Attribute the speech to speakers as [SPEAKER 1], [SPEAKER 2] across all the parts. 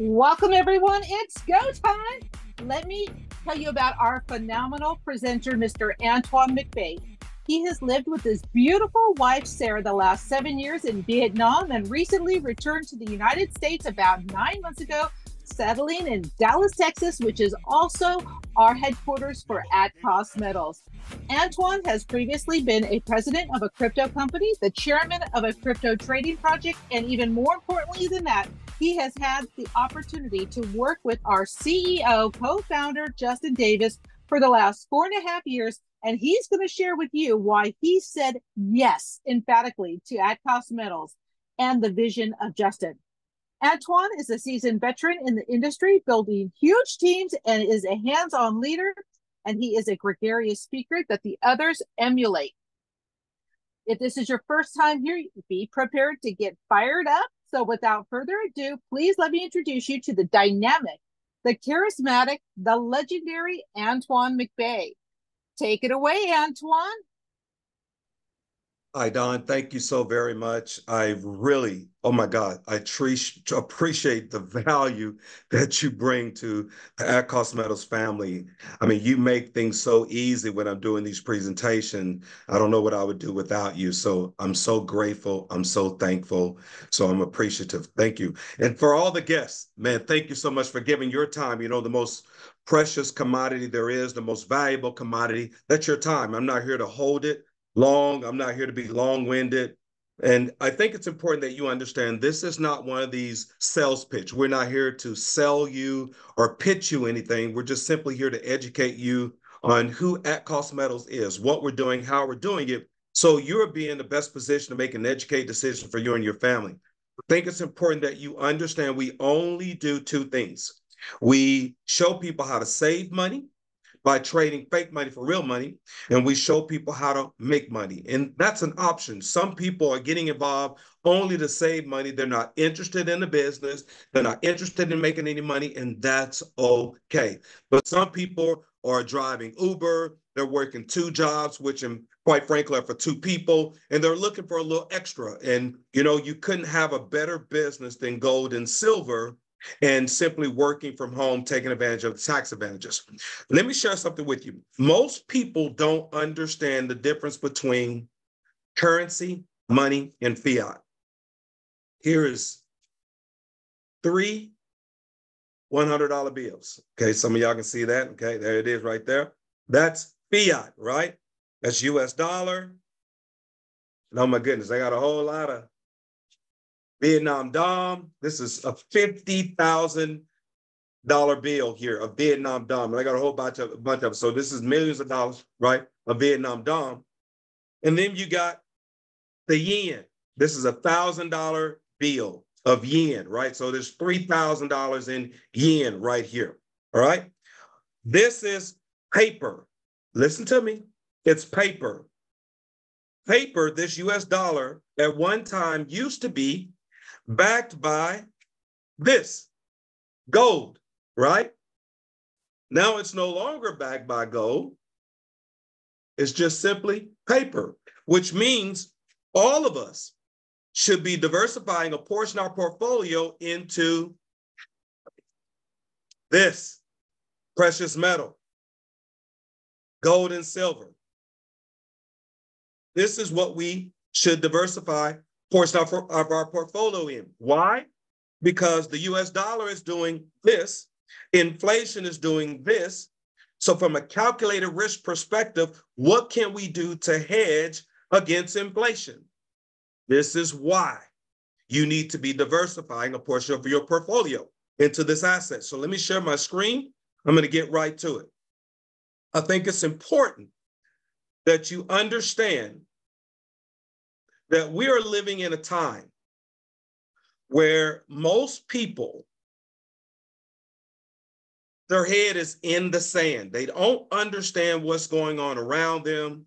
[SPEAKER 1] Welcome, everyone. It's go time. Let me tell you about our phenomenal presenter, Mr. Antoine McBay. He has lived with his beautiful wife, Sarah, the last 7 years in Vietnam and recently returned to the United States about 9 months ago, settling in Dallas, Texas, which is also our headquarters for Atcos Metals. Antoine has previously been a president of a crypto company, the chairman of a crypto trading project, and even more importantly than that, he has had the opportunity to work with our CEO, co-founder, Justin Davis, for the last 4.5 years. And he's going to share with you why he said yes emphatically to Atcos Metals and the vision of Justin. Antoine is a seasoned veteran in the industry, building huge teams, and is a hands-on leader. And he is a gregarious speaker that the others emulate. If this is your first time here, be prepared to get fired up. So without further ado, please let me introduce you to the dynamic, the charismatic, the legendary Antoine McBay. Take it away, Antoine.
[SPEAKER 2] Hi, Don. Thank you so very much. I really, oh my God, I appreciate the value that you bring to the Atcos Metals family. I mean, you make things so easy when I'm doing these presentations. I don't know what I would do without you. So I'm so grateful. I'm so thankful. So I'm appreciative. Thank you. And for all the guests, man, thank you so much for giving your time. You know, the most precious commodity there is, the most valuable commodity, that's your time. I'm not here to hold it long. I'm not here to be long-winded. And I think it's important that you understand this is not one of these sales pitch. We're not here to sell you or pitch you anything. We're just simply here to educate you on who Atcos Metals is, what we're doing, how we're doing it. So you're being in the best position to make an educated decision for you and your family. I think it's important that you understand we only do two things. We show people how to save money by trading fake money for real money, and we show people how to make money. And that's an option. Some people are getting involved only to save money. They're not interested in the business. They're not interested in making any money, and that's okay. But some people are driving Uber. They're working two jobs, which quite frankly are for two people, and they're looking for a little extra. And, you know, you couldn't have a better business than gold and silver and simply working from home, taking advantage of the tax advantages. Let me share something with you. Most people don't understand the difference between currency, money, and fiat. Here is three $100 bills. Okay, some of y'all can see that. Okay, there it is right there. That's fiat, right? That's US dollar. And oh my goodness, I got a whole lot of Vietnam Dom. This is a $50,000 bill here of Vietnam Dom. And I got a whole bunch of them. So this is millions of dollars, right, of Vietnam Dom. And then you got the yen. This is $1,000 bill of yen, right? So there's $3,000 in yen right here, all right? This is paper. Listen to me. It's paper. Paper, this US dollar, at one time used to be backed by this gold, right? Now it's no longer backed by gold. It's just simply paper, which means all of us should be diversifying a portion of our portfolio into this precious metal, gold and silver. This is what we should diversify portion of our portfolio in. Why? Because the US dollar is doing this, inflation is doing this. So from a calculated risk perspective, what can we do to hedge against inflation? This is why you need to be diversifying a portion of your portfolio into this asset. So let me share my screen. I'm going to get right to it. I think it's important that you understand that we are living in a time where most people, their head is in the sand. They don't understand what's going on around them.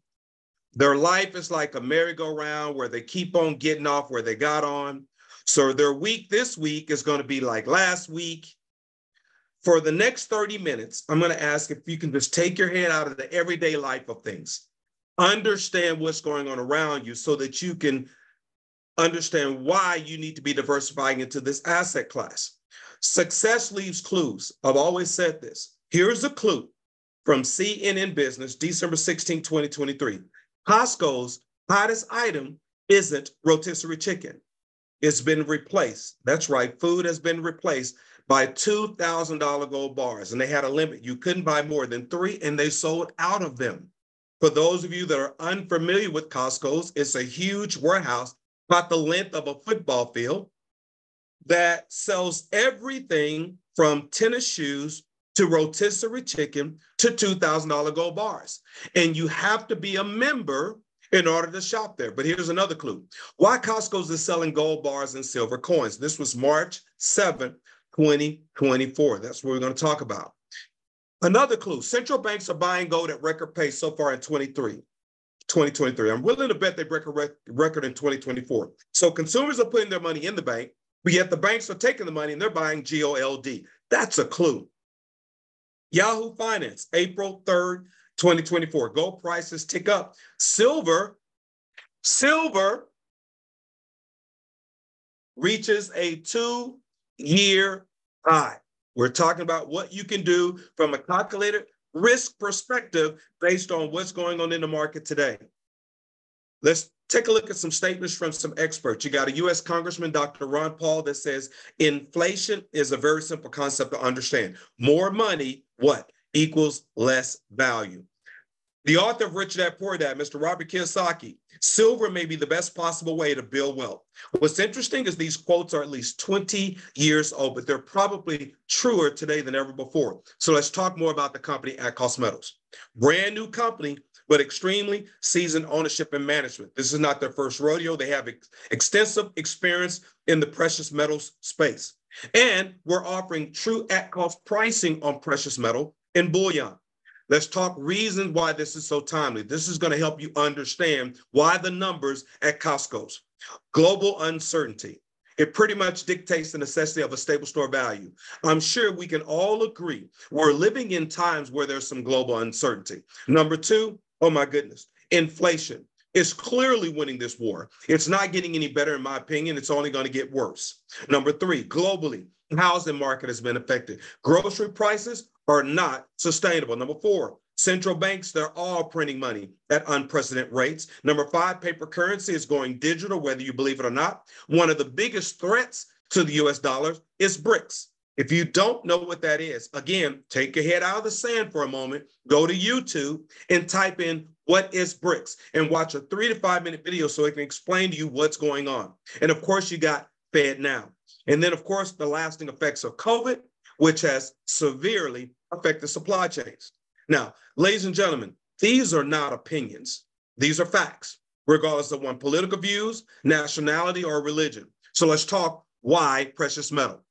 [SPEAKER 2] Their life is like a merry-go-round where they keep on getting off where they got on. So their week this week is going to be like last week. For the next 30 minutes, I'm going to ask if you can just take your head out of the everyday life of things. Understand what's going on around you so that you can understand why you need to be diversifying into this asset class. Success leaves clues. I've always said this. Here's a clue from CNN Business, December 16, 2023. Costco's hottest item isn't rotisserie chicken. It's been replaced. That's right. Food has been replaced by $2,000 gold bars, and they had a limit. You couldn't buy more than 3, and they sold out of them. For those of you that are unfamiliar with Costco's, it's a huge warehouse about the length of a football field that sells everything from tennis shoes to rotisserie chicken to $2,000 gold bars. And you have to be a member in order to shop there. But here's another clue. Why Costco's is selling gold bars and silver coins. This was March 7th, 2024. That's what we're going to talk about. Another clue. Central banks are buying gold at record pace so far in 2023. I'm willing to bet they break a record in 2024. So consumers are putting their money in the bank, but yet the banks are taking the money and they're buying gold. That's a clue. Yahoo Finance, April 3rd, 2024. Gold prices tick up. Silver reaches a 2-year high. We're talking about what you can do from a calculated risk perspective based on what's going on in the market today. Let's take a look at some statements from some experts. You got a U.S. Congressman, Dr. Ron Paul, that says inflation is a very simple concept to understand. More money, what? Equals less value. The author of Rich Dad Poor Dad, Mr. Robert Kiyosaki, silver may be the best possible way to build wealth. What's interesting is these quotes are at least 20 years old, but they're probably truer today than ever before. So let's talk more about the company Atcos Metals. Brand new company, but extremely seasoned ownership and management. This is not their first rodeo. They have extensive experience in the precious metals space. And we're offering true at-cost pricing on precious metal and bullion. Let's talk reasons why this is so timely. This is going to help you understand why the numbers at Costco's. Global uncertainty. It pretty much dictates the necessity of a stable store value. I'm sure we can all agree we're living in times where there's some global uncertainty. Number 2, oh my goodness, inflation is clearly winning this war. It's not getting any better, in my opinion. It's only going to get worse. Number 3, globally, the housing market has been affected. Grocery prices are not sustainable. Number 4, central banks, they're all printing money at unprecedented rates. Number 5, paper currency is going digital, whether you believe it or not. One of the biggest threats to the US dollar is BRICS. If you don't know what that is, again, take your head out of the sand for a moment, go to YouTube and type in what is BRICS and watch a 3 to 5 minute video so it can explain to you what's going on. And of course, you got Fed now. And then, of course, the lasting effects of COVID, which has severely affected supply chains. Now, ladies and gentlemen, these are not opinions. These are facts, regardless of one's political views, nationality, or religion. So let's talk why precious metal.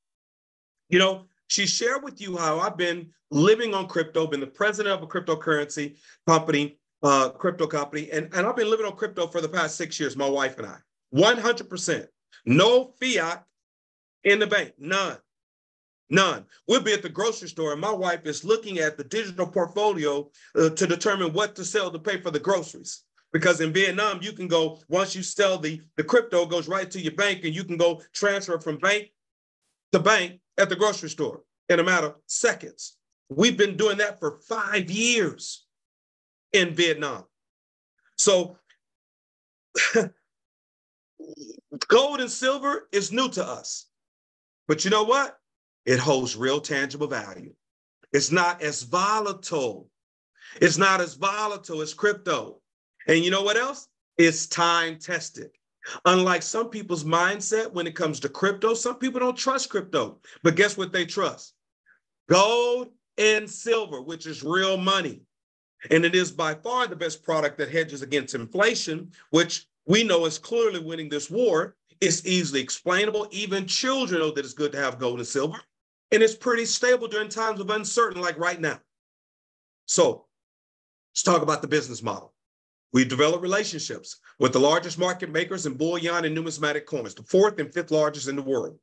[SPEAKER 2] You know, she shared with you how I've been living on crypto, been the president of a cryptocurrency company, crypto company, and I've been living on crypto for the past 6 years, my wife and I. 100%. No fiat in the bank, none. We'll be at the grocery store and my wife is looking at the digital portfolio to determine what to sell to pay for the groceries. Because in Vietnam, you can go, once you sell the crypto, goes right to your bank and you can go transfer from bank to bank at the grocery store in a matter of seconds. We've been doing that for 5 years in Vietnam. So gold and silver is new to us. But you know what? It holds real tangible value. It's not as volatile. It's not as volatile as crypto. And you know what else? It's time tested. Unlike some people's mindset when it comes to crypto, some people don't trust crypto. But guess what they trust? Gold and silver, which is real money. And it is by far the best product that hedges against inflation, which we know is clearly winning this war. It's easily explainable. Even children know that it's good to have gold and silver. And it's pretty stable during times of uncertainty like right now. So let's talk about the business model. We develop relationships with the largest market makers in bullion and numismatic coins, the 4th and 5th largest in the world.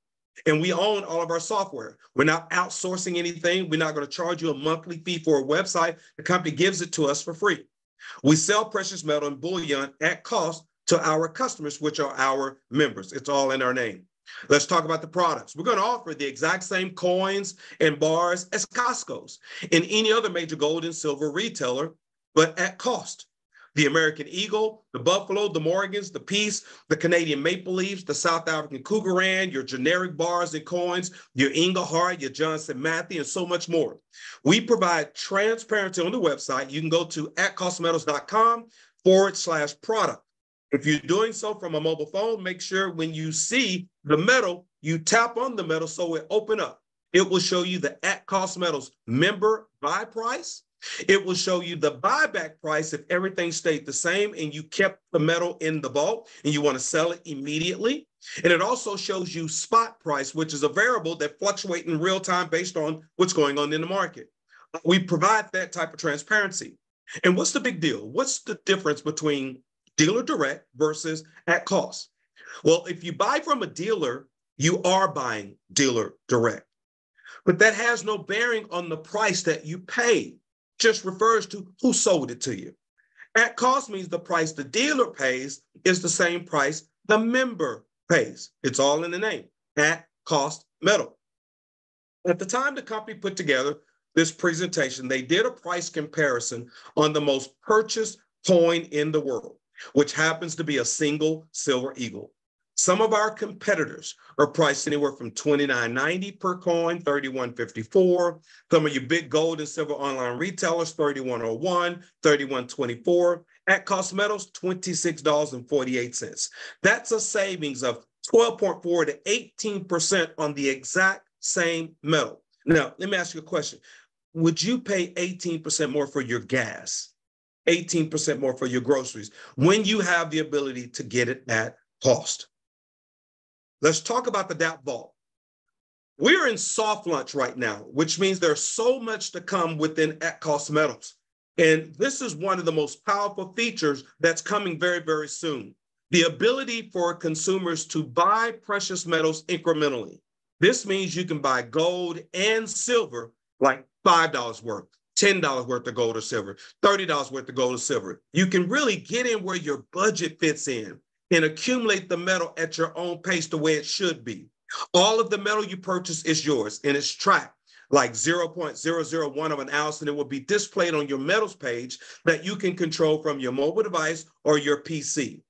[SPEAKER 2] And we own all of our software. We're not outsourcing anything. We're not going to charge you a monthly fee for a website. The company gives it to us for free. We sell precious metal and bullion at cost to our customers, which are our members. It's all in our name. Let's talk about the products. We're going to offer the exact same coins and bars as Costco's and any other major gold and silver retailer, but at cost. The American Eagle, the Buffalo, the Morgans, the Peace, the Canadian Maple Leafs, the South African Cougaran, your generic bars and coins, your Inglehart, your Johnson Matthey, and so much more. We provide transparency on the website. You can go to atcostmetals.com/product. If you're doing so from a mobile phone, make sure when you see the metal, you tap on the metal so it open up. It will show you the at cost metals member buy price. It will show you the buyback price if everything stayed the same and you kept the metal in the vault and you want to sell it immediately. And it also shows you spot price, which is a variable that fluctuates in real time based on what's going on in the market. We provide that type of transparency. And what's the big deal? What's the difference between dealer direct versus at cost? Well, if you buy from a dealer, you are buying dealer direct. But that has no bearing on the price that you pay. Just refers to who sold it to you. At cost means the price the dealer pays is the same price the member pays. It's all in the name, at cost metal. At the time the company put together this presentation, they did a price comparison on the most purchased coin in the world, which happens to be a single silver eagle. Some of our competitors are priced anywhere from $29.90 per coin, $31.54. Some of your big gold and silver online retailers, $31.01, $31.24. At cost metals, $26.48. That's a savings of 12.4 to 18% on the exact same metal. Now, let me ask you a question. Would you pay 18% more for your gas, 18% more for your groceries when you have the ability to get it at cost? Let's talk about the DAP Vault. We're in soft launch right now, which means there's so much to come within at cost metals. And this is one of the most powerful features that's coming very, very soon. The ability for consumers to buy precious metals incrementally. This means you can buy gold and silver, like $5 worth, $10 worth of gold or silver, $30 worth of gold or silver. You can really get in where your budget fits in and accumulate the metal at your own pace the way it should be. All of the metal you purchase is yours, and it's tracked like 0.001 of an ounce, and it will be displayed on your metals page that you can control from your mobile device or your PC.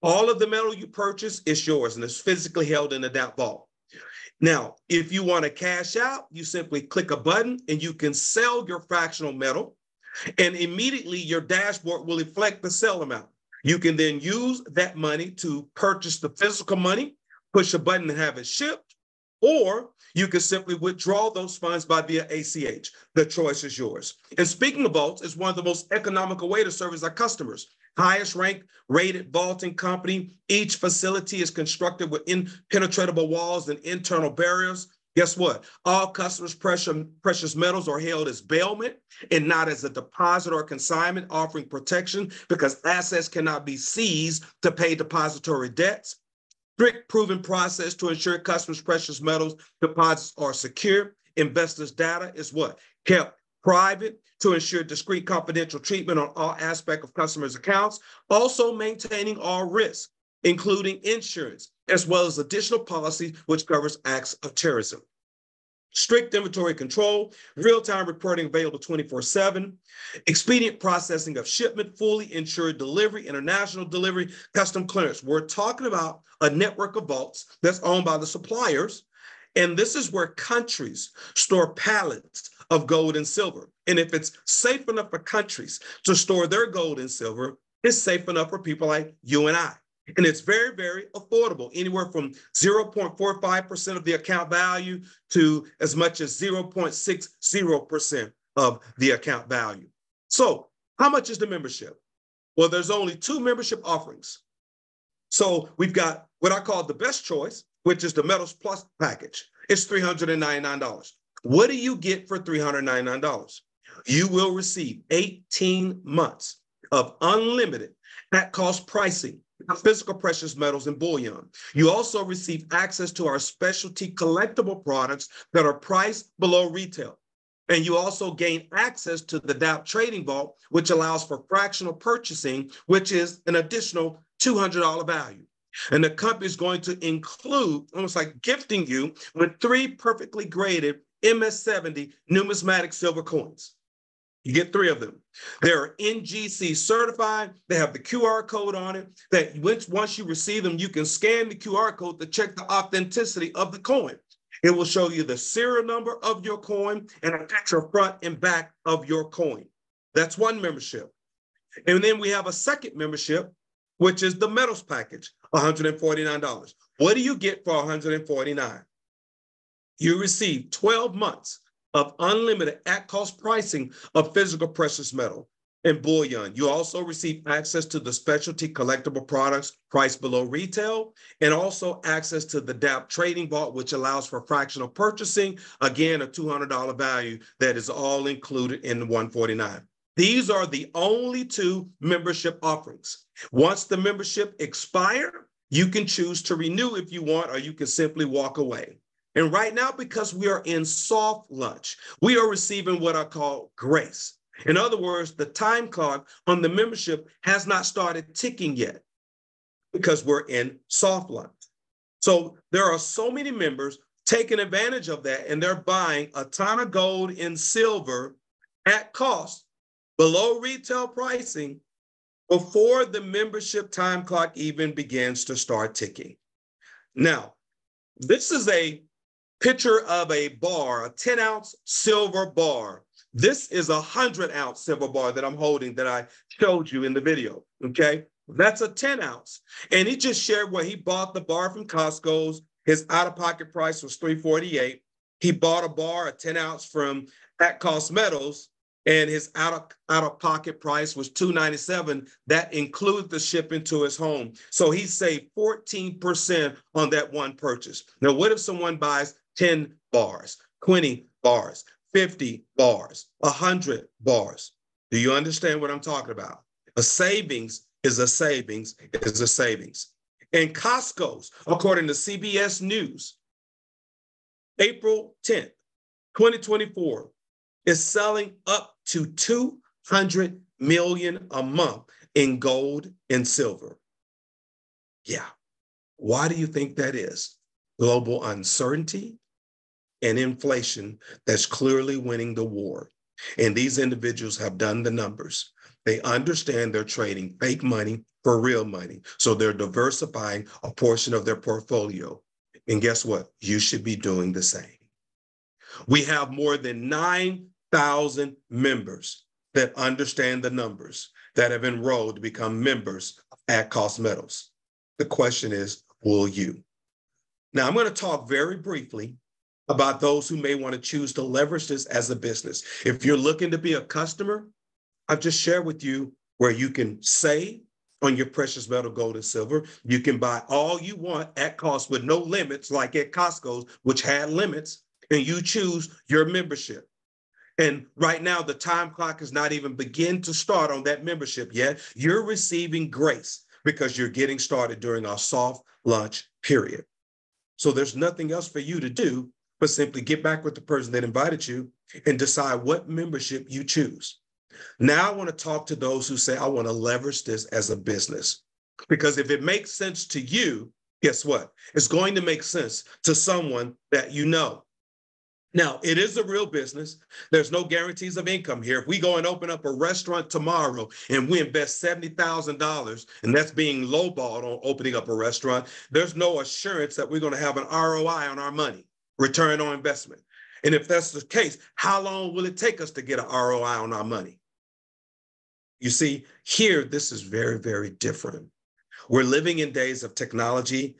[SPEAKER 2] All of the metal you purchase is yours, and it's physically held in the DAP Vault. Now, if you want to cash out, you simply click a button, and you can sell your fractional metal, and immediately your dashboard will reflect the sell amount. You can then use that money to purchase the physical money, push a button and have it shipped, or you can simply withdraw those funds by via ACH. The choice is yours. And speaking of vaults, it's one of the most economical way to service our customers. Highest ranked rated vaulting company. Each facility is constructed with impenetrable walls and internal barriers. Guess what? All customers' precious metals are held as bailment and not as a deposit or consignment, offering protection because assets cannot be seized to pay depository debts. Strict proven process to ensure customers' precious metals deposits are secure. Investors' data is what? Kept private to ensure discreet confidential treatment on all aspects of customers' accounts, also maintaining all risks, including insurance, as well as additional policy which covers acts of terrorism. Strict inventory control, real-time reporting available 24/7, expedient processing of shipment, fully insured delivery, international delivery, custom clearance. We're talking about a network of vaults that's owned by the suppliers, and this is where countries store pallets of gold and silver. And if it's safe enough for countries to store their gold and silver, it's safe enough for people like you and I. And it's very, very affordable, anywhere from 0.45% of the account value to as much as 0.60% of the account value. So how much is the membership? Well, there's only two membership offerings. So we've got what I call the best choice, which is the Metals Plus package. It's $399. What do you get for $399? You will receive 18 months of unlimited at-cost pricing, physical precious metals and bullion. You also receive access to our specialty collectible products that are priced below retail. And you also gain access to the DAP Trading Vault, which allows for fractional purchasing, which is an additional $200 value. And the company is going to include, almost like gifting you with 3 perfectly graded MS-70 numismatic silver coins. You get 3 of them. They're NGC certified. They have the QR code on it that once you receive them, you can scan the QR code to check the authenticity of the coin. It will show you the serial number of your coin and a picture front and back of your coin. That's one membership. And then we have a second membership, which is the metals package, $149. What do you get for $149? You receive 12 months of unlimited at-cost pricing of physical precious metal and bullion. You also receive access to the specialty collectible products priced below retail, and also access to the DAP trading vault, which allows for fractional purchasing. Again, a $200 value that is all included in the $149. These are the only 2 membership offerings. Once the membership expires, you can choose to renew if you want, or you can simply walk away. And right now, because we are in soft launch, we are receiving what I call grace. In other words, the time clock on the membership has not started ticking yet because we're in soft launch. So there are so many members taking advantage of that, and they're buying a ton of gold and silver at cost below retail pricing before the membership time clock even begins to start ticking. Now, this is a picture of a bar, a 10-ounce silver bar. This is a 100-ounce silver bar that I'm holding that I showed you in the video, okay? That's a 10-ounce. And he just shared where he bought the bar from Costco's. His out-of-pocket price was $348. He bought a bar, a 10-ounce from At Cost Metals, and his out-of-pocket price was $297. That includes the shipping to his home. So he saved 14% on that one purchase. Now, what if someone buys 10 bars, 20 bars, 50 bars, 100 bars? Do you understand what I'm talking about? A savings is a savings is a savings. And Costco's, according to CBS News, April 10th, 2024, is selling up to $200 million a month in gold and silver. Yeah. Why do you think that is? Global uncertainty and inflation that's clearly winning the war. And these individuals have done the numbers. They understand they're trading fake money for real money. So they're diversifying a portion of their portfolio. And guess what? You should be doing the same. We have more than 9,000 members that understand the numbers that have enrolled to become members at Cost Metals. The question is, will you? Now, I'm going to talk very briefly about those who may want to choose to leverage this as a business. If you're looking to be a customer, I've just shared with you where you can save on your precious metal, gold and silver. You can buy all you want at cost with no limits, like at Costco's, which had limits, and you choose your membership. And right now, the time clock has not even begun to start on that membership yet. You're receiving grace because you're getting started during our soft launch period. So there's nothing else for you to do but simply get back with the person that invited you and decide what membership you choose. Now I want to talk to those who say, I want to leverage this as a business. Because if it makes sense to you, guess what? It's going to make sense to someone that you know. Now, it is a real business. There's no guarantees of income here. If we go and open up a restaurant tomorrow and we invest $70,000, and that's being lowballed on opening up a restaurant, there's no assurance that we're going to have an ROI on our money, return on investment. And if that's the case, how long will it take us to get an ROI on our money? You see, here, this is very, very different. We're living in days of technology.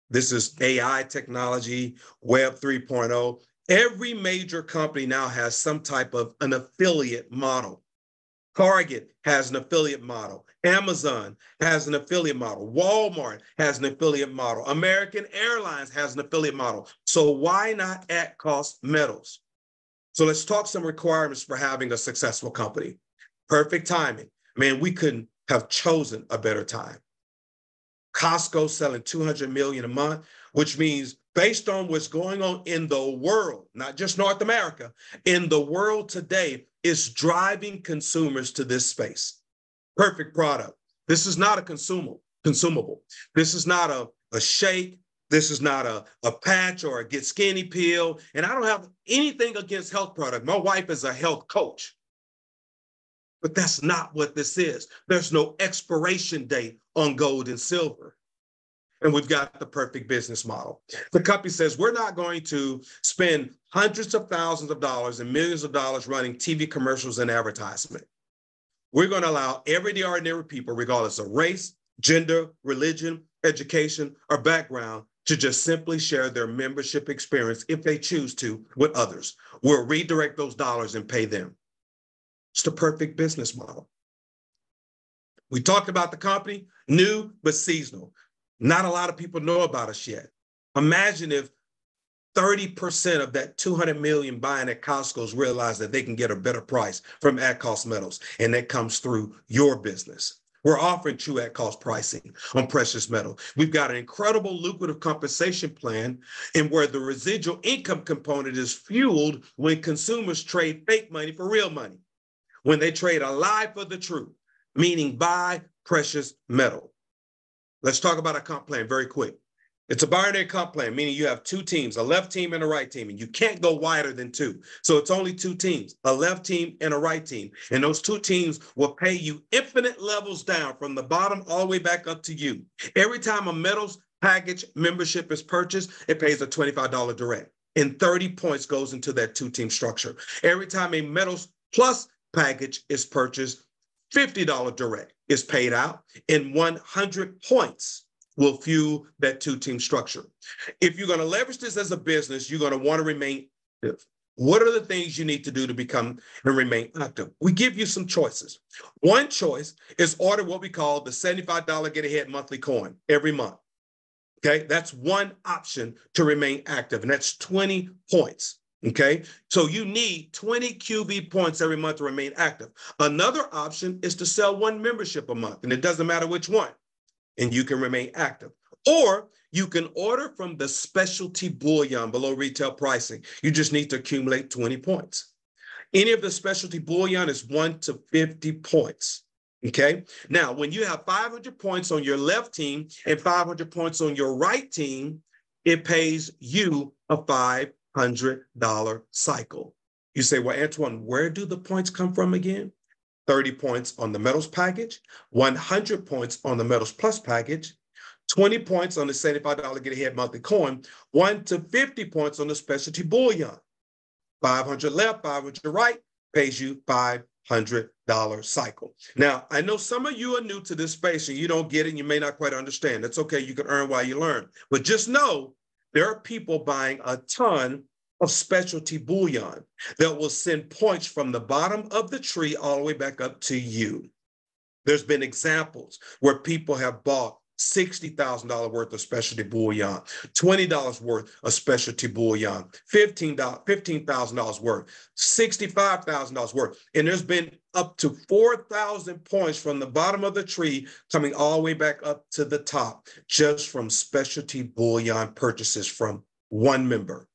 [SPEAKER 2] This is AI technology, Web 3.0. Every major company now has some type of an affiliate model. Target has an affiliate model. Amazon has an affiliate model. Walmart has an affiliate model. American Airlines has an affiliate model. So why not at Cost Metals? So let's talk some requirements for having a successful company. Perfect timing. Man, we couldn't have chosen a better time. Costco selling $200 million a month, which means based on what's going on in the world, not just North America, in the world today, is driving consumers to this space. Perfect product. This is not a consumable. consumable. This is not a shake. This is not a patch or a get skinny pill. And I don't have anything against health product. My wife is a health coach. But that's not what this is. There's no expiration date on gold and silver. And we've got the perfect business model. The company says we're not going to spend hundreds of thousands of dollars and millions of dollars running TV commercials and advertisement. We're going to allow everyday ordinary people, regardless of race, gender, religion, education, or background, to just simply share their membership experience, if they choose to, with others. We'll redirect those dollars and pay them. It's the perfect business model. We talked about the company, new but seasonal. Not a lot of people know about us yet. Imagine if 30% of that 200 million buying at Costco's realize that they can get a better price from at-cost metals, and that comes through your business. We're offering true at-cost pricing on precious metal. We've got an incredible lucrative compensation plan, and where the residual income component is fueled when consumers trade fake money for real money, when they trade a lie for the truth, meaning buy precious metal. Let's talk about a comp plan very quick. It's a binary comp plan, meaning you have two teams, a left team and a right team, and you can't go wider than two. So it's only two teams, a left team and a right team. And those two teams will pay you infinite levels down from the bottom all the way back up to you. Every time a metals package membership is purchased, it pays a $25 direct. And 30 points goes into that two-team structure. Every time a metals plus package is purchased, $50 direct is paid out, and 100 points will fuel that two-team structure. If you're going to leverage this as a business, you're going to want to remain active. What are the things you need to do to become and remain active? We give you some choices. One choice is order what we call the $75 get ahead monthly coin every month. Okay, that's one option to remain active, and that's 20 points. Okay, so you need 20 QV points every month to remain active. Another option is to sell one membership a month, and it doesn't matter which one, and you can remain active. Or you can order from the specialty bullion below retail pricing. You just need to accumulate 20 points. Any of the specialty bullion is 1 to 50 points. Okay, now when you have 500 points on your left team and 500 points on your right team, it pays you a $500 cycle. You say, well, Antoine, where do the points come from again? 30 points on the metals package, 100 points on the metals plus package, 20 points on the $75 get ahead monthly coin, 1 to 50 points on the specialty bullion. 500 left, 500 right, pays you $500 cycle. Now, I know some of you are new to this space and you don't get it and you may not quite understand. That's okay. You can earn while you learn. But just know there are people buying a ton of specialty bullion that will send points from the bottom of the tree all the way back up to you. There's been examples where people have bought $60,000 worth of specialty bullion, $20 worth of specialty bullion, $15,000 worth, $65,000 worth. And there's been up to 4,000 points from the bottom of the tree coming all the way back up to the top, just from specialty bullion purchases from one member.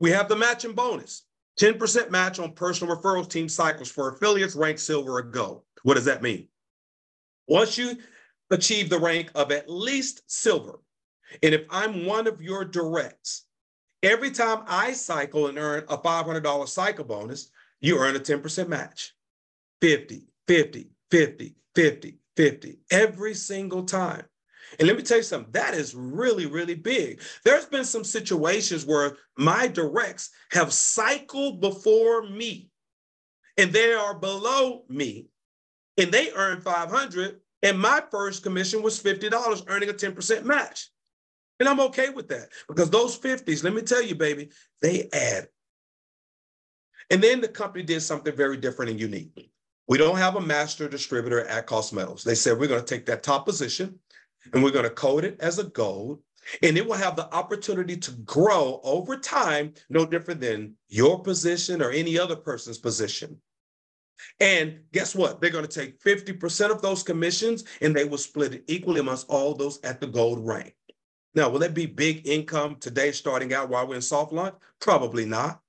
[SPEAKER 2] We have the matching bonus, 10% match on personal referrals team cycles for affiliates ranked silver or gold. What does that mean? Once you achieve the rank of at least silver, and if I'm one of your directs, every time I cycle and earn a $500 cycle bonus, you earn a 10% match. 50, 50, 50, 50, 50, every single time. And let me tell you something, that is really, really big. There's been some situations where my directs have cycled before me, and they are below me, and they earn 500, and my first commission was $50, earning a 10% match. And I'm okay with that because those 50s, let me tell you, baby, they add. And then the company did something very different and unique. We don't have a master distributor at Cost Metals. They said, we're going to take that top position and we're going to code it as a gold, and it will have the opportunity to grow over time, no different than your position or any other person's position. And guess what? They're going to take 50% of those commissions and they will split it equally amongst all those at the gold rank. Now, will that be big income today starting out while we're in soft launch? Probably not.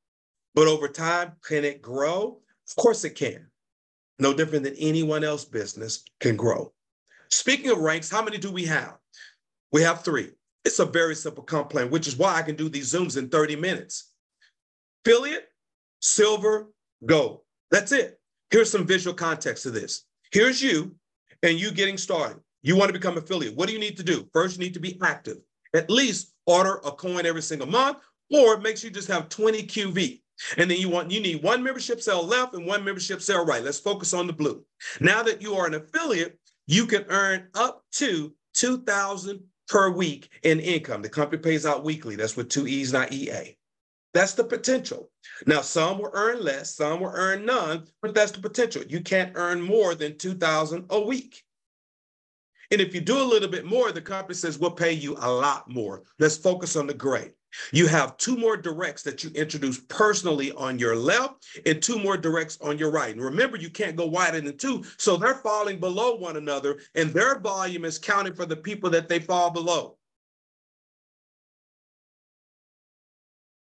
[SPEAKER 2] But over time, can it grow? Of course it can. No different than anyone else's business can grow. Speaking of ranks, how many do we have? We have 3. It's a very simple comp plan, which is why I can do these Zooms in 30 minutes. Affiliate, silver, gold. That's it. Here's some visual context to this. Here's you and you getting started. You want to become affiliate. What do you need to do? First, you need to be active. At least order a coin every single month, or make sure you just have 20 QV. And then you need 1 membership cell left and 1 membership cell right. Let's focus on the blue. Now that you are an affiliate, you can earn up to $2,000 per week in income. The company pays out weekly. That's with 2 E's, not EA. That's the potential. Now, some will earn less, some will earn none, but that's the potential. You can't earn more than $2,000 a week. And if you do a little bit more, the company says, we'll pay you a lot more. Let's focus on the gray. You have 2 more directs that you introduce personally on your left and 2 more directs on your right. And remember, you can't go wider than 2, so they're falling below one another, and their volume is counting for the people that they fall below.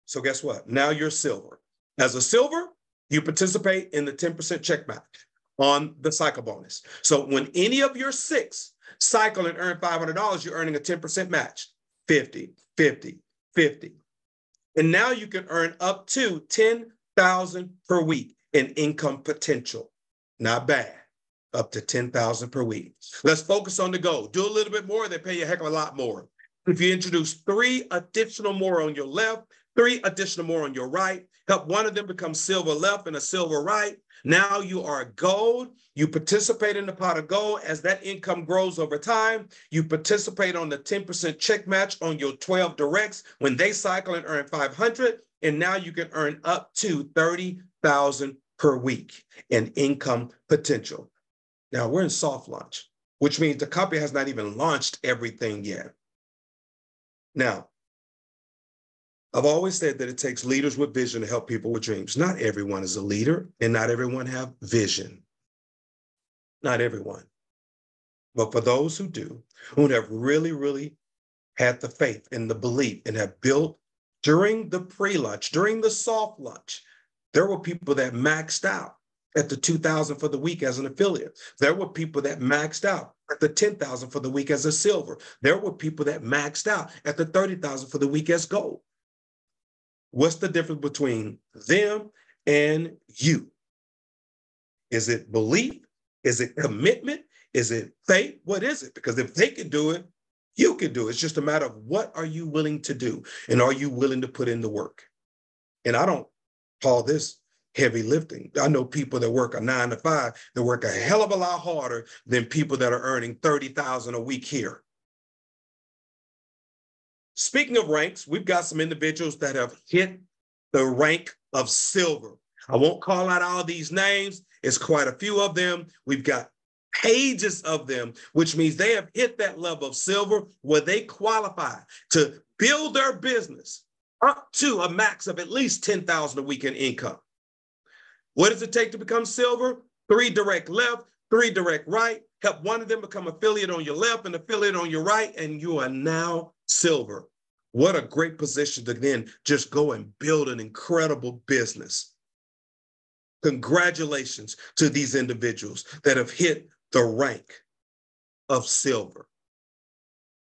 [SPEAKER 2] So guess what? Now you're silver. As a silver, you participate in the 10% check match on the cycle bonus. So when any of your 6 cycle and earn $500, you're earning a 10% match, 50, 50, 50. And now you can earn up to $10,000 per week in income potential. Not bad. Up to $10,000 per week. Let's focus on the goal. Do a little bit more, they pay you a heck of a lot more. If you introduce 3 additional more on your left, 3 additional more on your right, help one of them become silver left and a silver right. Now you are gold. You participate in the pot of gold. As that income grows over time, you participate on the 10% check match on your 12 directs when they cycle and earn 500. And now you can earn up to $30,000 per week in income potential. Now we're in soft launch, which means the company has not even launched everything yet. Now, I've always said that it takes leaders with vision to help people with dreams. Not everyone is a leader, and not everyone have vision. Not everyone. But for those who do, who have really, really had the faith and the belief and have built during the pre-launch, during the soft launch, there were people that maxed out at the $2,000 for the week as an affiliate. There were people that maxed out at the $10,000 for the week as a silver. There were people that maxed out at the $30,000 for the week as gold. What's the difference between them and you? Is it belief? Is it commitment? Is it faith? What is it? Because if they can do it, you can do it. It's just a matter of what are you willing to do, and are you willing to put in the work? And I don't call this heavy lifting. I know people that work a 9 to 5 that work a hell of a lot harder than people that are earning $30,000 a week here. Speaking of ranks, we've got some individuals that have hit the rank of silver. I won't call out all these names. It's quite a few of them. We've got pages of them, which means they have hit that level of silver where they qualify to build their business up to a max of at least $10,000 a week in income. What does it take to become silver? 3 direct left, 3 direct right. Help one of them become affiliate on your left and affiliate on your right, and you are now silver. What a great position to then just go and build an incredible business. Congratulations to these individuals that have hit the rank of silver.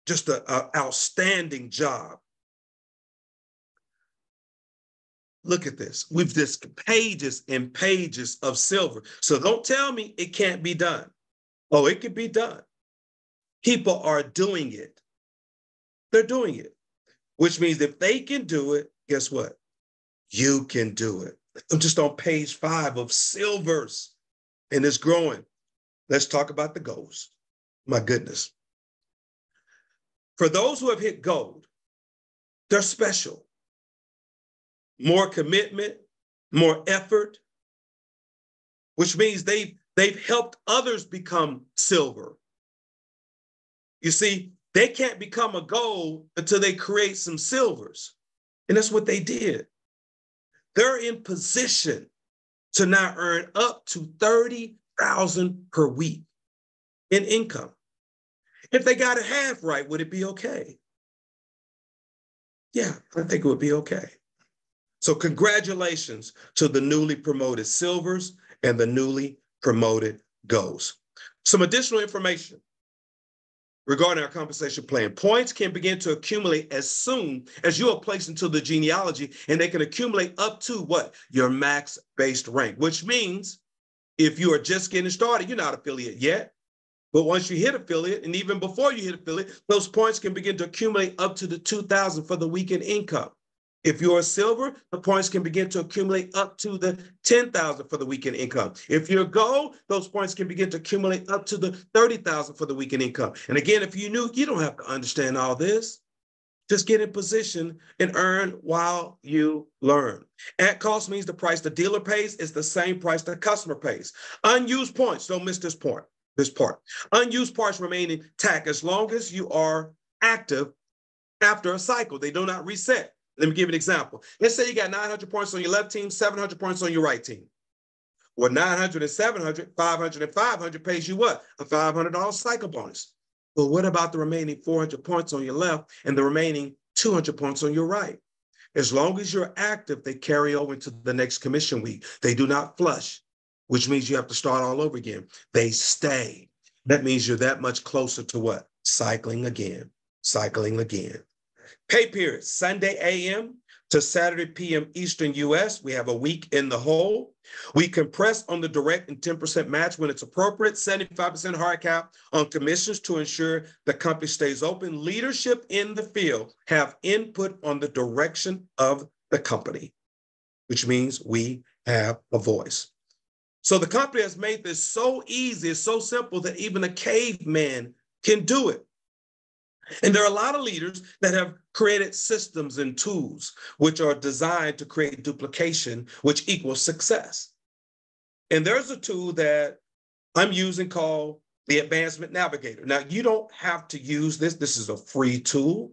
[SPEAKER 2] Just an outstanding job. Look at this. We've just pages and pages of silver. So don't tell me it can't be done. Oh, it can be done. People are doing it. They're doing it, which means if they can do it, guess what? You can do it. I'm just on page 5 of silvers, and it's growing. Let's talk about the golds. My goodness. For those who have hit gold, they're special. More commitment, more effort, which means they've helped others become silver. You see, they can't become a gold until they create some silvers. And that's what they did. They're in position to now earn up to $30,000 per week in income. If they got it half right, would it be okay? Yeah, I think it would be okay. So congratulations to the newly promoted silvers and the newly promoted golds. Some additional information. regarding our compensation plan. Points can begin to accumulate as soon as you are placed into the genealogy, and they can accumulate up to what? Your max-based rank, which means if you are just getting started, you're not affiliate yet. But once you hit affiliate, and even before you hit affiliate, those points can begin to accumulate up to the 2,000 for the weekend income. If you're a silver, the points can begin to accumulate up to the 10,000 for the weekend income. If you're gold, those points can begin to accumulate up to the 30,000 for the weekend income. And again, if you're new, you don't have to understand all this. Just get in position and earn while you learn. At cost means the price the dealer pays is the same price the customer pays. Unused points, don't miss this part. Unused points remain intact as long as you are active after a cycle. They do not reset. Let me give you an example. Let's say you got 900 points on your left team, 700 points on your right team. Well, 900 and 700, 500 and 500 pays you what? A $500 cycle bonus. But what about the remaining 400 points on your left and the remaining 200 points on your right? As long as you're active, they carry over into the next commission week. They do not flush, which means you have to start all over again. They stay. That means you're that much closer to what? Cycling again. Pay period, Sunday a.m. to Saturday p.m. Eastern U.S. We have a week in the hole. We compress on the direct and 10% match when it's appropriate, 75% hard cap on commissions to ensure the company stays open. Leadership in the field have input on the direction of the company, which means we have a voice. So the company has made this so easy, it's so simple that even a caveman can do it. And there are a lot of leaders that have created systems and tools which are designed to create duplication, which equals success. And there's a tool that I'm using called the Advancement Navigator. Now, you don't have to use this. This is a free tool.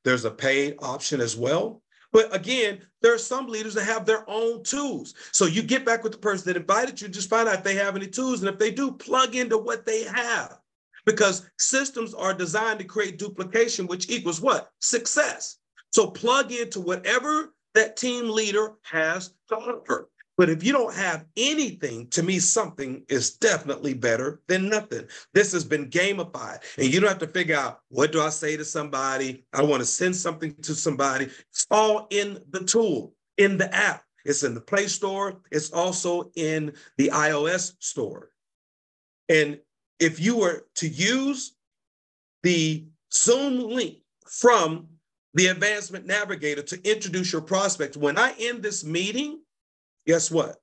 [SPEAKER 2] There's a paid option as well. But again, there are some leaders that have their own tools. So you get back with the person that invited you, just find out if they have any tools. And if they do, plug into what they have. Because systems are designed to create duplication, which equals what? Success. So plug into whatever that team leader has to offer. But if you don't have anything, to me, something is definitely better than nothing. This has been gamified, and you don't have to figure out, what do I say to somebody? I want to send something to somebody. It's all in the tool, in the app. It's in the Play Store. It's also in the iOS store. And if you were to use the Zoom link from the Advancement Navigator to introduce your prospects, when I end this meeting, guess what?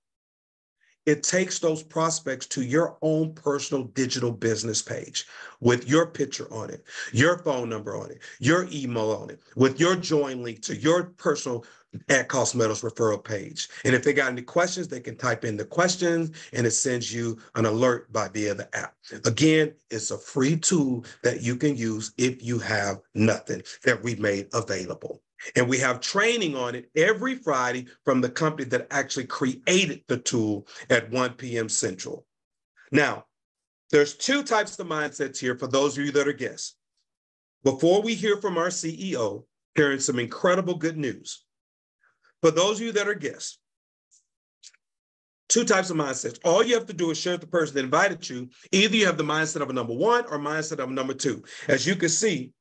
[SPEAKER 2] It takes those prospects to your own personal digital business page with your picture on it, your phone number on it, your email on it, with your join link to your personal At Cost Metals referral page. And if they got any questions, they can type in the questions and it sends you an alert via the app. Again, it's a free tool that you can use if you have nothing that we made available. And we have training on it every Friday from the company that actually created the tool at 1 p.m. Central. Now, there's two types of mindsets here for those of you that are guests. Before we hear from our CEO, hearing some incredible good news. For those of you that are guests, two types of mindsets. All you have to do is share with the person that invited you. Either you have the mindset of a number one or mindset of a number two. As you can see,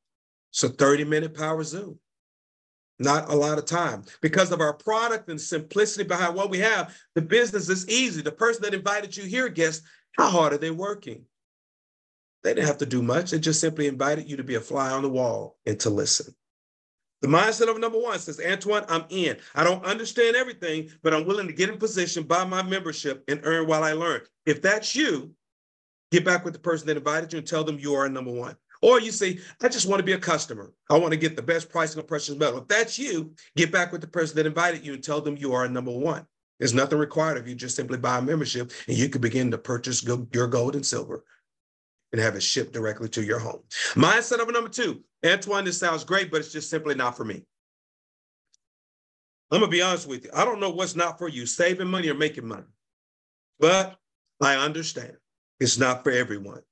[SPEAKER 2] it's a 30-minute power Zoom. Not a lot of time. Because of our product and simplicity behind what we have, the business is easy. The person that invited you here, guess, how hard are they working? They didn't have to do much. They just simply invited you to be a fly on the wall and to listen. The mindset of number one says, Antoine, I'm in. I don't understand everything, but I'm willing to get in position, buy my membership, and earn while I learn. If that's you, get back with the person that invited you and tell them you are number one. Or you say, I just want to be a customer. I want to get the best pricing on precious metal. If that's you, get back with the person that invited you and tell them you are number one. There's nothing required of you. Just simply buy a membership and you can begin to purchase your gold and silver and have it shipped directly to your home. Mindset of number two, Antoine, this sounds great, but it's just simply not for me. I'm going to be honest with you. I don't know what's not for you, saving money or making money. But I understand it's not for everyone.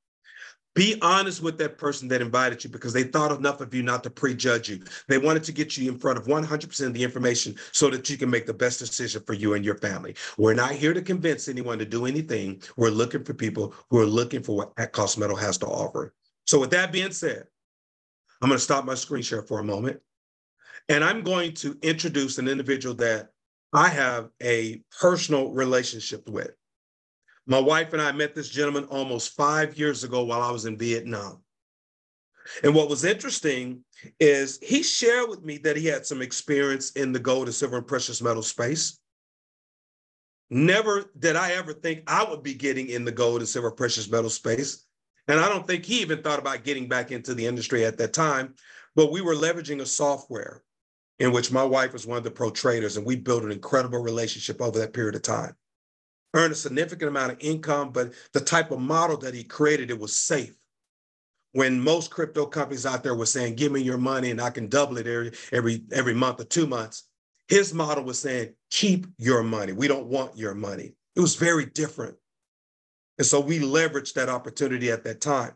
[SPEAKER 2] Be honest with that person that invited you because they thought enough of you not to prejudge you. They wanted to get you in front of 100% of the information so that you can make the best decision for you and your family. We're not here to convince anyone to do anything. We're looking for people who are looking for what At Cost Metal has to offer. So with that being said, I'm going to stop my screen share for a moment, and I'm going to introduce an individual that I have a personal relationship with. My wife and I met this gentleman almost 5 years ago while I was in Vietnam. And what was interesting is he shared with me that he had some experience in the gold and silver and precious metal space. Never did I ever think I would be getting in the gold and silver precious metal space. And I don't think he even thought about getting back into the industry at that time. But we were leveraging a software in which my wife was one of the pro traders, and we built an incredible relationship over that period of time. Earned a significant amount of income, but the type of model that he created, it was safe. When most crypto companies out there were saying, give me your money and I can double it every month or 2 months, his model was saying, keep your money. We don't want your money. It was very different. And so we leveraged that opportunity at that time.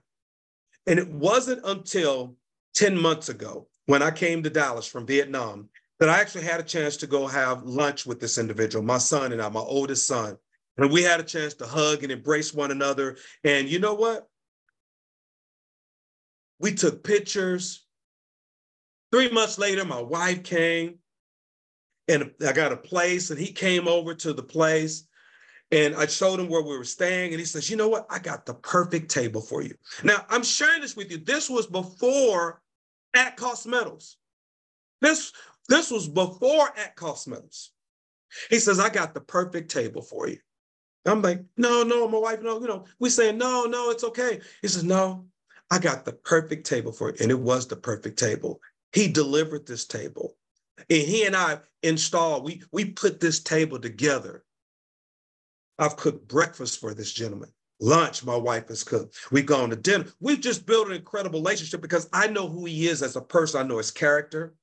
[SPEAKER 2] And it wasn't until 10 months ago when I came to Dallas from Vietnam that I actually had a chance to go have lunch with this individual, my son and I, my oldest son. And we had a chance to hug and embrace one another. And you know what? We took pictures. 3 months later, my wife came and I got a place, and he came over to the place, and I showed him where we were staying. And he says, you know what? I got the perfect table for you. Now, I'm sharing this with you. This was before At Cost Metals. This was before At Cost Metals. He says, I got the perfect table for you. I'm like, no, my wife, no, we saying, no, it's okay. He says, no, I got the perfect table for you. And it was the perfect table. He delivered this table. And he and I installed, we put this table together. I've cooked breakfast for this gentleman. Lunch, my wife has cooked. We've gone to dinner. We've just built an incredible relationship because I know who he is as a person. I know his character.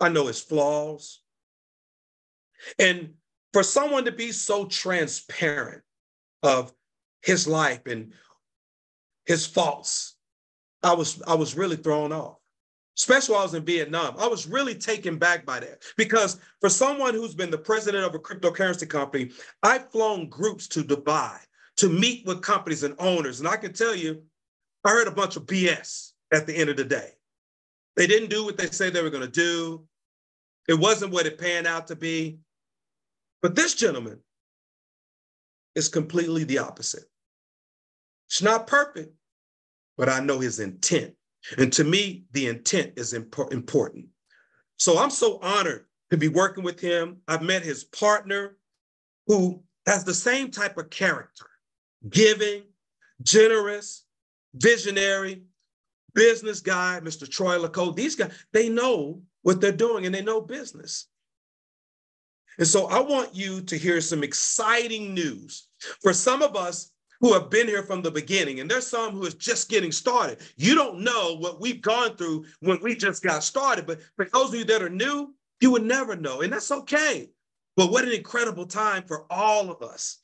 [SPEAKER 2] I know his flaws. And for someone to be so transparent of his life and his faults, I was really thrown off. Especially while I was in Vietnam. I was really taken back by that because for someone who's been the president of a cryptocurrency company, I've flown groups to Dubai to meet with companies and owners. And I can tell you, I heard a bunch of BS at the end of the day. They didn't do what they said they were going to do. It wasn't what it panned out to be. But this gentleman is completely the opposite. It's not perfect, but I know his intent. And to me, the intent is important. So I'm so honored to be working with him. I've met his partner who has the same type of character, giving, generous, visionary, business guy, Mr. Troy Lacote. These guys, they know what they're doing and they know business. And so I want you to hear some exciting news. For some of us who have been here from the beginning, and there's some who is just getting started. You don't know what we've gone through when we just got started, but for those of you that are new, you would never know, and that's okay. But what an incredible time for all of us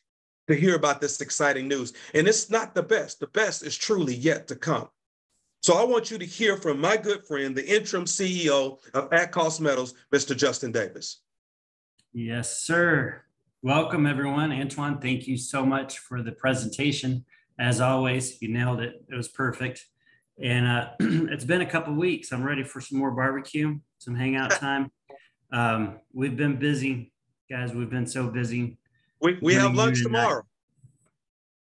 [SPEAKER 2] to hear about this exciting news. And it's not the best. The best is truly yet to come. So I want you to hear from my good friend, the interim CEO of At Cost Metals, Mr. Justin Davis.
[SPEAKER 3] Yes, sir. Welcome, everyone. Antoine, thank you so much for the presentation. As always, you nailed it. It was perfect. And it's been a couple of weeks. I'm ready for some more barbecue, some hangout time. We've been busy, guys. We've been so busy.
[SPEAKER 2] We have lunch tomorrow.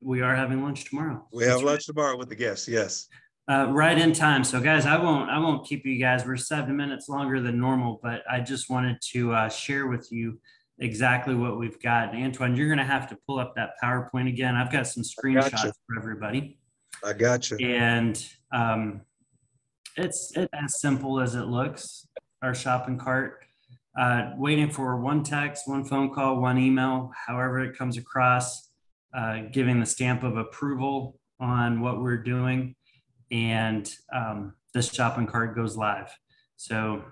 [SPEAKER 3] We are having lunch tomorrow.
[SPEAKER 2] We have lunch tomorrow with the guests. Yes.
[SPEAKER 3] Right in time. So guys, I won't keep you guys. We're 7 minutes longer than normal, but I just wanted to share with you exactly what we've got. And Antoine, you're going to have to pull up that PowerPoint again. I've got some screenshots for everybody.
[SPEAKER 2] I got you.
[SPEAKER 3] And it's as simple as it looks. Our shopping cart, waiting for one text, one phone call, one email, however it comes across, giving the stamp of approval on what we're doing. And this shopping cart goes live. So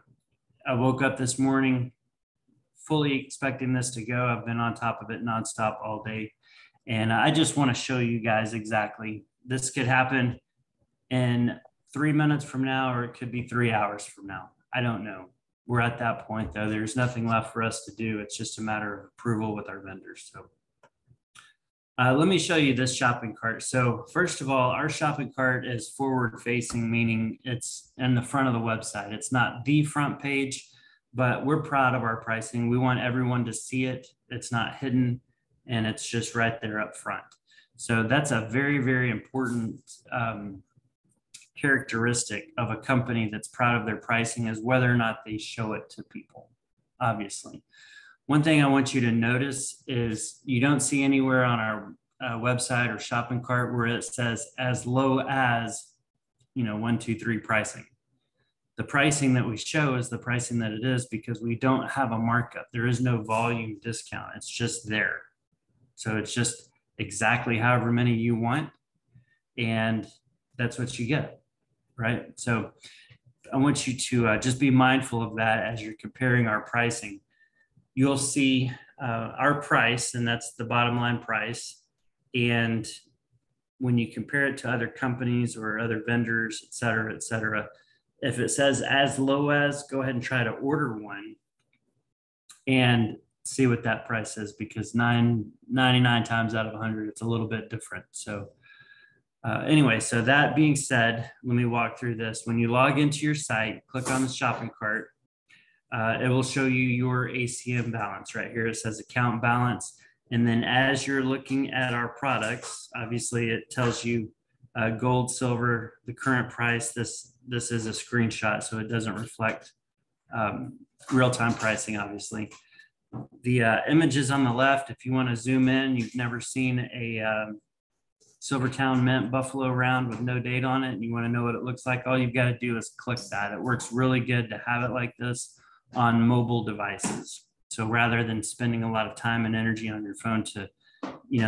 [SPEAKER 3] I woke up this morning fully expecting this to go. I've been on top of it nonstop all day. And I just want to show you guys exactly. This could happen in 3 minutes from now, or it could be 3 hours from now. I don't know. We're at that point though. There's nothing left for us to do. It's just a matter of approval with our vendors. So Let me show you this shopping cart. So first of all, our shopping cart is forward facing, meaning it's in the front of the website. It's not the front page, but we're proud of our pricing. We want everyone to see it. It's not hidden, and it's just right there up front. So that's a very, very important characteristic of a company that's proud of their pricing, is whether or not they show it to people, obviously. One thing I want you to notice is you don't see anywhere on our website or shopping cart where it says as low as, 1, 2, 3 pricing. The pricing that we show is the pricing that it is because we don't have a markup. There is no volume discount. It's just there. So it's just exactly however many you want, and that's what you get, right? So I want you to just be mindful of that as you're comparing our pricing. You'll see our price, and that's the bottom line price. And when you compare it to other companies or other vendors, et cetera, if it says as low as, go ahead and try to order one and see what that price is, because 99 times out of 100, it's a little bit different. So anyway, so that being said, let me walk through this. When you log into your site, click on the shopping cart. It will show you your ACM balance right here. It says account balance. And then as you're looking at our products, obviously it tells you gold, silver, the current price. This is a screenshot, so it doesn't reflect real-time pricing, obviously. The images on the left, if you want to zoom in, you've never seen a Silvertown Mint Buffalo round with no date on it, and you want to know what it looks like, all you've got to do is click that. It works really good to have it like this on mobile devices. So rather than spending a lot of time and energy on your phone to,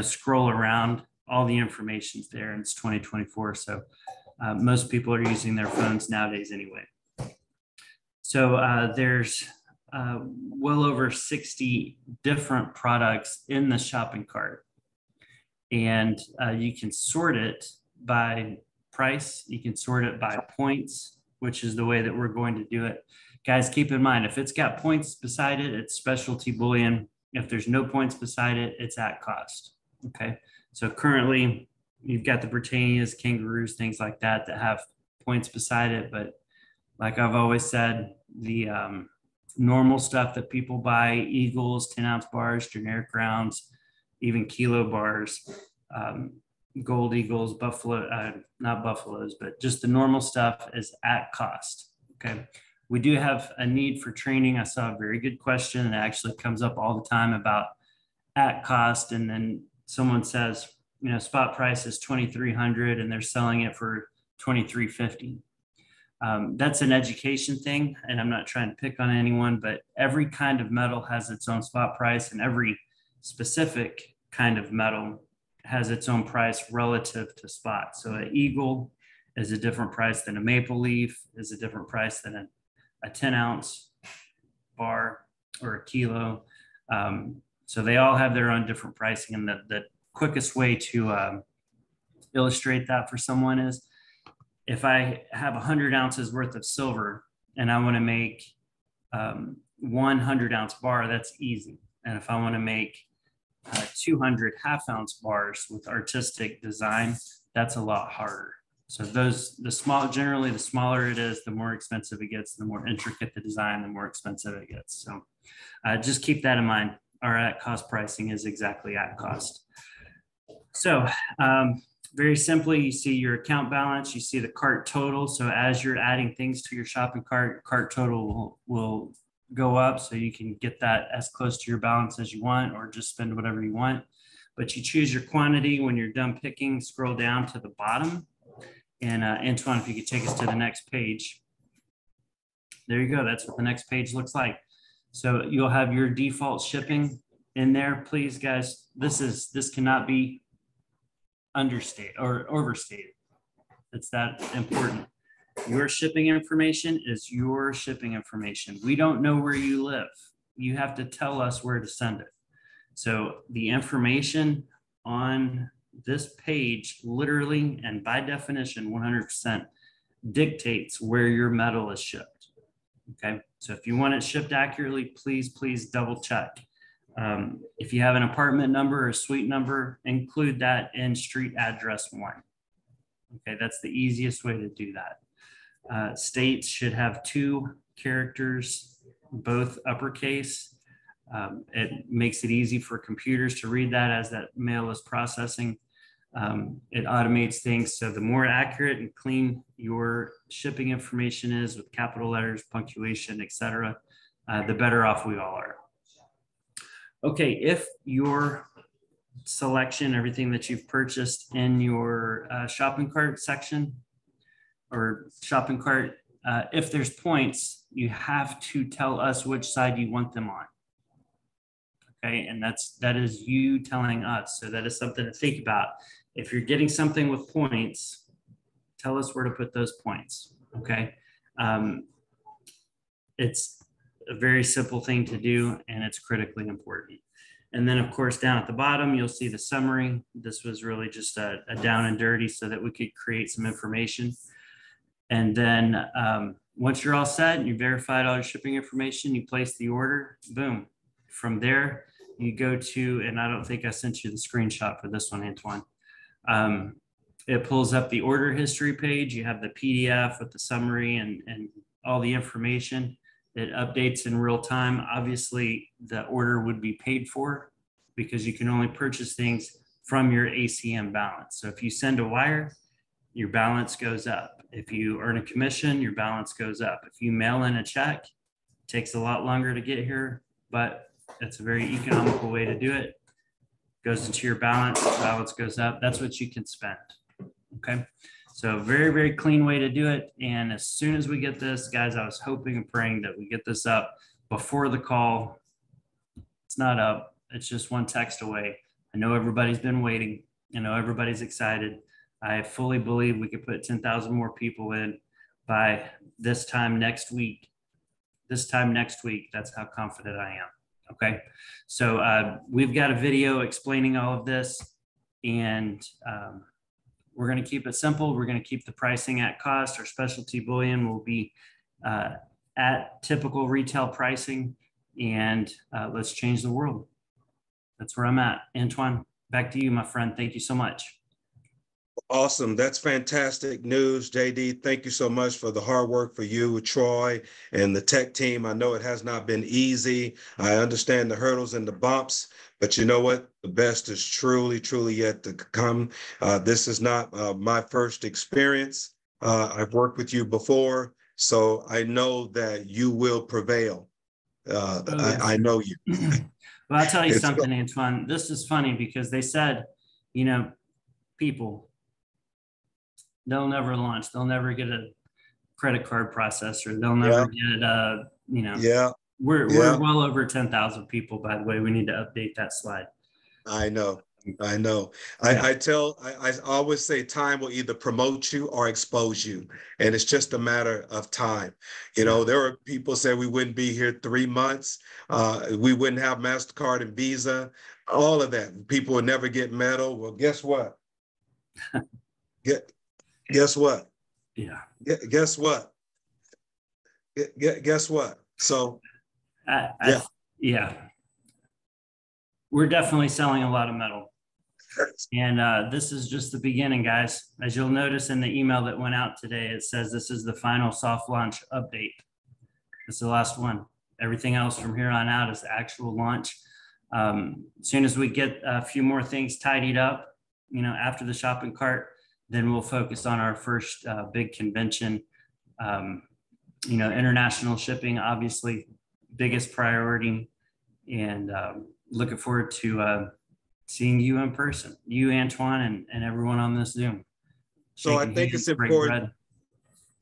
[SPEAKER 3] scroll around, all the information's there, and it's 2024. So most people are using their phones nowadays anyway. So there's well over 60 different products in the shopping cart. And you can sort it by price. You can sort it by points, which is the way that we're going to do it. Guys, keep in mind, if it's got points beside it, it's specialty bullion. If there's no points beside it, it's at cost. Okay. So currently you've got the Britannias, kangaroos, things like that have points beside it. But like I've always said, the normal stuff that people buy, Eagles, 10-ounce bars, generic rounds, even kilo bars, gold Eagles, buffalo, not buffaloes, but just the normal stuff is at cost. Okay. We do have a need for training. I saw a very good question, and it actually comes up all the time about at cost. And then someone says, spot price is $2,300 and they're selling it for $2,350. That's an education thing, and I'm not trying to pick on anyone, but every kind of metal has its own spot price, and every specific kind of metal has its own price relative to spot. So an eagle is a different price than a maple leaf, is a different price than a 10-ounce bar or a kilo. So they all have their own different pricing. And the quickest way to illustrate that for someone is, if I have 100 ounces worth of silver and I want to make 100-ounce bar, that's easy. And if I want to make 200 half-ounce bars with artistic design, that's a lot harder. So generally the smaller it is, the more expensive it gets, the more intricate the design, the more expensive it gets. So just keep that in mind. Our at cost pricing is exactly at cost. So very simply, you see your account balance, you see the cart total. So as you're adding things to your shopping cart, cart total will go up, so you can get that as close to your balance as you want, or just spend whatever you want. But you choose your quantity. When you're done picking, scroll down to the bottom. And Antoine, if you could take us to the next page. There you go. That's what the next page looks like. So you'll have your default shipping in there. Please, guys, this cannot be understated or overstated. It's that important. Your shipping information is your shipping information. We don't know where you live. You have to tell us where to send it. So the information on this page literally and by definition 100% dictates where your metal is shipped. Okay, so if you want it shipped accurately, please double check. If you have an apartment number or a suite number, include that in street address 1. Okay, that's the easiest way to do that. States should have 2 characters, both uppercase. It makes it easy for computers to read that as that mail is processing. It automates things. So the more accurate and clean your shipping information is with capital letters, punctuation, etc., the better off we all are. Okay, if your selection, everything that you've purchased in your shopping cart section or shopping cart, if there's points, you have to tell us which side you want them on. Okay, and that is you telling us. So that is something to think about. If you're getting something with points, tell us where to put those points. Okay, it's a very simple thing to do, and it's critically important. And then, of course, down at the bottom, you'll see the summary. This was really just a down and dirty so that we could create some information. And then once you're all set and you verified all your shipping information, you place the order, boom. From there, you go to, and I don't think I sent you the screenshot for this one, Antoine. It pulls up the order history page. You have the PDF with the summary and all the information. It updates in real time. Obviously, the order would be paid for because you can only purchase things from your ACM balance. So if you send a wire, your balance goes up. If you earn a commission, your balance goes up. If you mail in a check, it takes a lot longer to get here, but it's a very economical way to do it. Goes into your balance, balance goes up. That's what you can spend. Okay. So very, very clean way to do it. And as soon as we get this, guys, I was hoping and praying that we get this up before the call. It's not up. It's just one text away. I know everybody's been waiting. I know everybody's excited. I fully believe we could put 10,000 more people in by this time next week. This time next week, that's how confident I am. Okay. So we've got a video explaining all of this, and we're going to keep it simple. We're going to keep the pricing at cost. Our specialty bullion will be at typical retail pricing, and let's change the world. That's where I'm at. Antoine, back to you, my friend. Thank you so much.
[SPEAKER 2] Awesome. That's fantastic news, JD. Thank you so much for the hard work for you, Troy, and the tech team. I know it has not been easy. I understand the hurdles and the bumps, but you know what? The best is truly, truly yet to come. This is not my first experience. I've worked with you before, so I know that you will prevail. I know you.
[SPEAKER 3] Well, I'll tell you something, Antoine. This is funny because they said, you know, people, they'll never launch. They'll never get a credit card processor. They'll never get you know, we're well over 10,000 people, by the way. We need to update that slide.
[SPEAKER 2] I know. I always say time will either promote you or expose you. And it's just a matter of time. You know, there are people say we wouldn't be here 3 months. We wouldn't have MasterCard and Visa, all of that. People would never get metal. Well, guess what? Guess what?
[SPEAKER 3] Yeah.
[SPEAKER 2] Guess what? Guess what? So,
[SPEAKER 3] yeah. We're definitely selling a lot of metal. And this is just the beginning, guys. As you'll notice in the email that went out today, it says this is the final soft launch update. It's the last one. Everything else from here on out is the actual launch. As soon as we get a few more things tidied up, you know, after the shopping cart, then we'll focus on our first big convention. You know, international shipping, obviously, biggest priority. And looking forward to seeing you in person, you, Antoine, and everyone on this Zoom.
[SPEAKER 2] So I think it's important.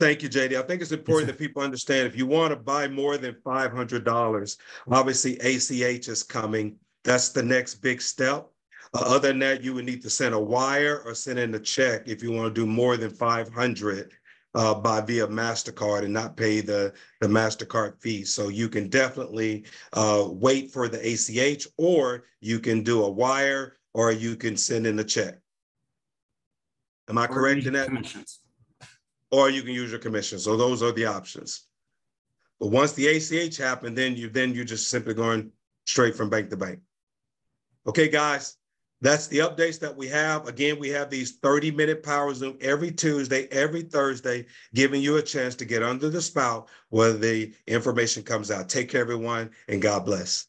[SPEAKER 2] Thank you, JD. I think it's important that people understand if you want to buy more than $500, obviously ACH is coming. That's the next big step. Other than that, you would need to send a wire or send in a check if you want to do more than 500 by via MasterCard and not pay the MasterCard fee. So you can definitely wait for the ACH, or you can do a wire, or you can send in a check. Am I correct in that?
[SPEAKER 3] Commissions.
[SPEAKER 2] Or you can use your commission. So those are the options. But once the ACH happened, then you're just simply going straight from bank to bank. Okay, guys, that's the updates that we have. Again, we have these 30-minute Power Zoom every Tuesday, every Thursday, giving you a chance to get under the spout where the information comes out. Take care, everyone, and God bless.